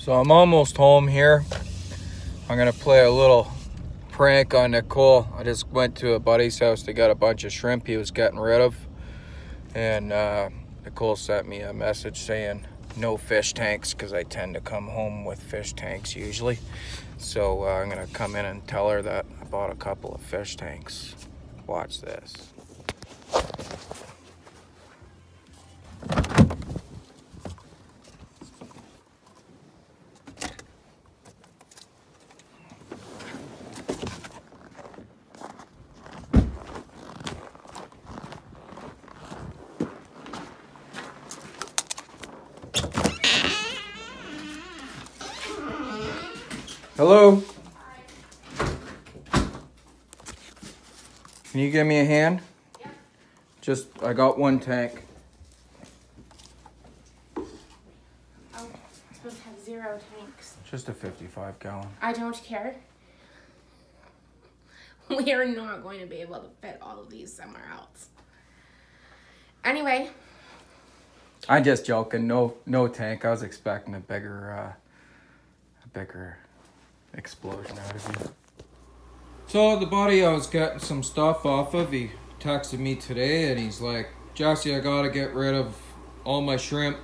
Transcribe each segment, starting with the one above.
So I'm almost home here. I'm gonna play a little prank on Nicole. I just went to a buddy's house to get a bunch of shrimp he was getting rid of. And Nicole sent me a message saying no fish tanks, because I tend to come home with fish tanks usually. So I'm gonna come in and tell her that I bought a couple of fish tanks. Watch this. Hello? Can you give me a hand? Yep. I got one tank. Oh, I'm supposed to have 0 tanks. Just a 55 gallon. I don't care. We are not going to be able to fit all of these somewhere else. Anyway. I'm just joking. No tank. I was expecting a bigger explosion out of you. So the buddy I was getting some stuff off of, he texted me today and he's like, Jesse, I gotta get rid of all my shrimp.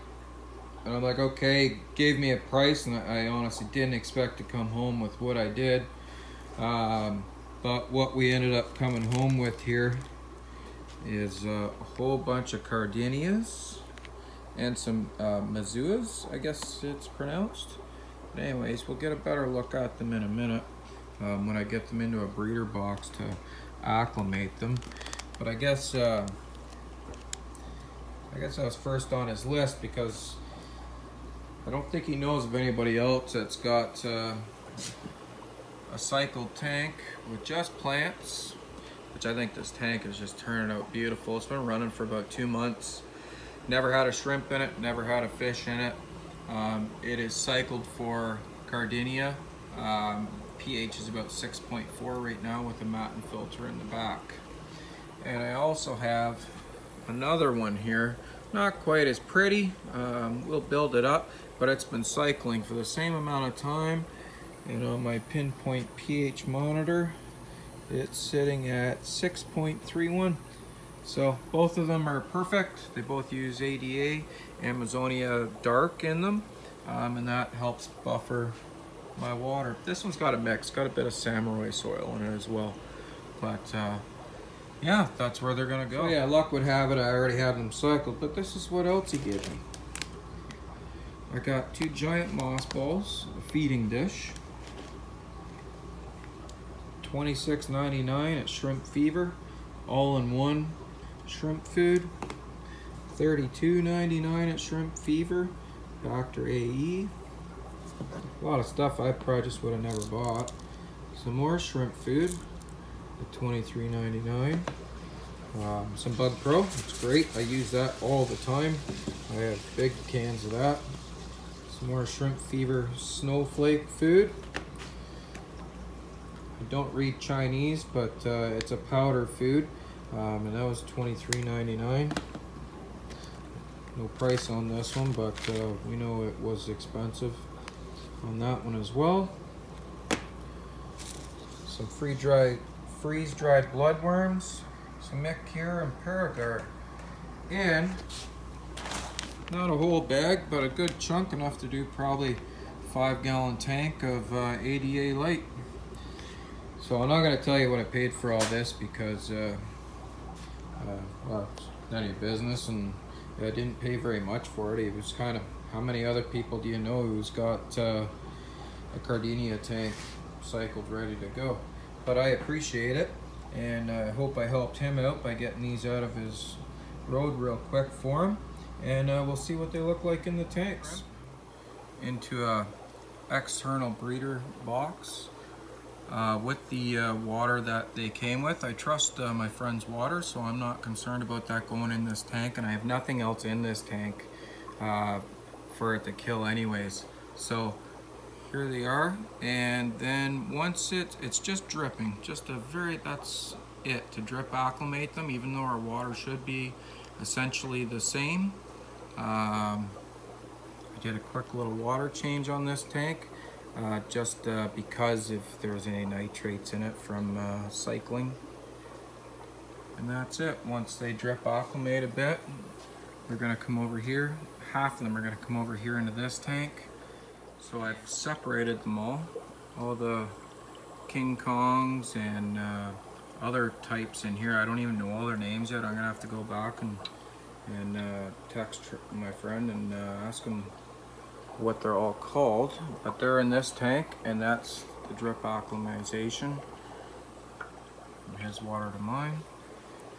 And I'm like, okay. Gave me a price, and I honestly didn't expect to come home with what I did. But what we ended up coming home with here is a whole bunch of cardinias and some mazuas, I guess it's pronounced. But anyways, we'll get a better look at them in a minute when I get them into a breeder box to acclimate them. But I guess I was first on his list because I don't think he knows of anybody else that's got a cycled tank with just plants, which I think this tank is just turning out beautiful. It's been running for about 2 months. Never had a shrimp in it, never had a fish in it. It is cycled for cardina. pH is about 6.4 right now with a matin filter in the back. And I also have another one here, not quite as pretty. We'll build it up, but it's been cycling for the same amount of time. And on my pinpoint pH monitor, it's sitting at 6.31. So both of them are perfect. They both use ADA Amazonia Dark in them, and that helps buffer my water. This one's got a mix, got a bit of samurai soil in it as well. But yeah, that's where they're gonna go. So yeah, luck would have it, I already have them cycled, but this is what else he gave me. I got 2 giant moss balls, a feeding dish, $26.99 at Shrimp Fever, all-in-one shrimp food, $32.99 at Shrimp Fever, Dr. AE. A lot of stuff I probably just would have never bought. Some more shrimp food at $23.99. Some Bug Pro, it's great. I use that all the time. I have big cans of that. Some more Shrimp Fever snowflake food. I don't read Chinese, but it's a powder food. And that was $23.99. No price on this one, but we know it was expensive on that one as well. Some freeze-dried bloodworms, some Icare and Paragard, and not a whole bag, but a good chunk, enough to do probably 5-gallon tank of ADA Light. So I'm not going to tell you what I paid for all this because well, it's none of your business, and I didn't pay very much for it. It was kind of, how many other people do you know who's got a cardina tank cycled ready to go? But I appreciate it, and I hope I helped him out by getting these out of his road real quick for him. And we'll see what they look like in the tanks. Into a external breeder box. With the water that they came with. I trust my friend's water, so I'm not concerned about that going in this tank, and I have nothing else in this tank for it to kill anyways. So here they are, and then once it's just dripping, just that's it, to drip acclimate them, even though our water should be essentially the same. I did a quick little water change on this tank, just because if there's any nitrates in it from cycling. And that's it. Once they drip acclimate a bit, they're gonna come over here. Half of them are gonna come over here into this tank. So I've separated them all the King Kongs and other types in here. I don't even know all their names yet. I'm gonna have to go back and text my friend and ask him what they're all called. But they're in this tank, and that's the drip acclimatization. From his water to mine.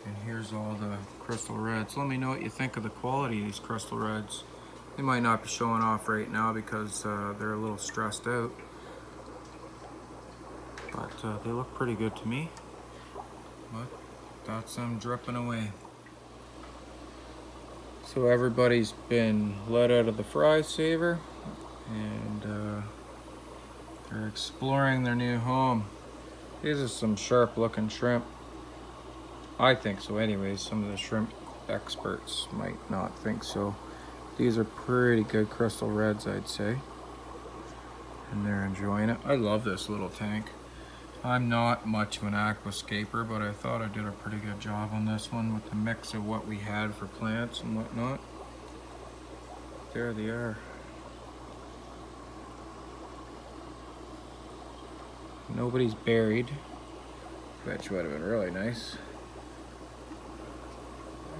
And here's all the crystal reds. Let me know what you think of the quality of these crystal reds. They might not be showing off right now because they're a little stressed out. But they look pretty good to me. But that's them dripping away. So everybody's been let out of the fry saver, and they're exploring their new home. These are some sharp looking shrimp. I think so anyways. Some of the shrimp experts might not think so. These are pretty good crystal reds, I'd say. And they're enjoying it. I love this little tank. I'm not much of an aquascaper, but I thought I did a pretty good job on this one with the mix of what we had for plants and whatnot. There they are. Nobody's buried, which would have been really nice.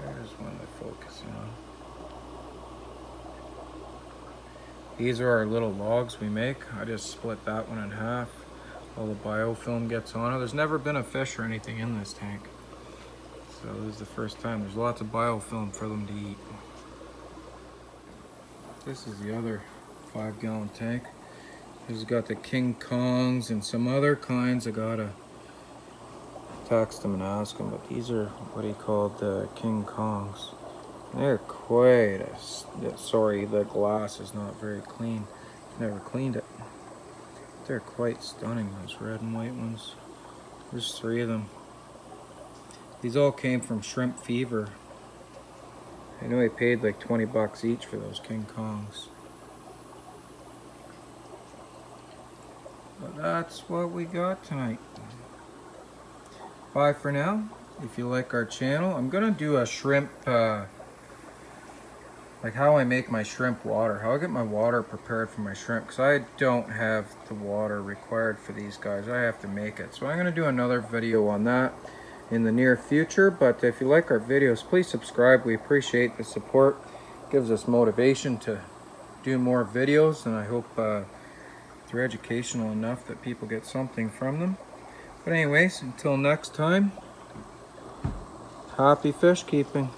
There's one to focus on. These are our little logs we make. I just split that one in half. All the biofilm gets on it. There's never been a fish or anything in this tank. So this is the first time. There's lots of biofilm for them to eat. This is the other 5-gallon tank. This has got the King Kongs and some other kinds. I gotta text them and ask them, but these are what he called the King Kongs. They're quite sorry, the glass is not very clean. Never cleaned it. They're quite stunning, those red and white ones. There's 3 of them. These all came from Shrimp Fever. I know he paid like 20 bucks each for those King Kongs. But that's what we got tonight. Bye for now. If you like our channel, I'm gonna do a shrimp, like how I make my shrimp water, how I get my water prepared for my shrimp, because I don't have the water required for these guys. I have to make it. So I'm gonna do another video on that in the near future. But if you like our videos, please subscribe. We appreciate the support. It gives us motivation to do more videos, and I hope they're educational enough that people get something from them. But anyways, until next time, happy fish keeping.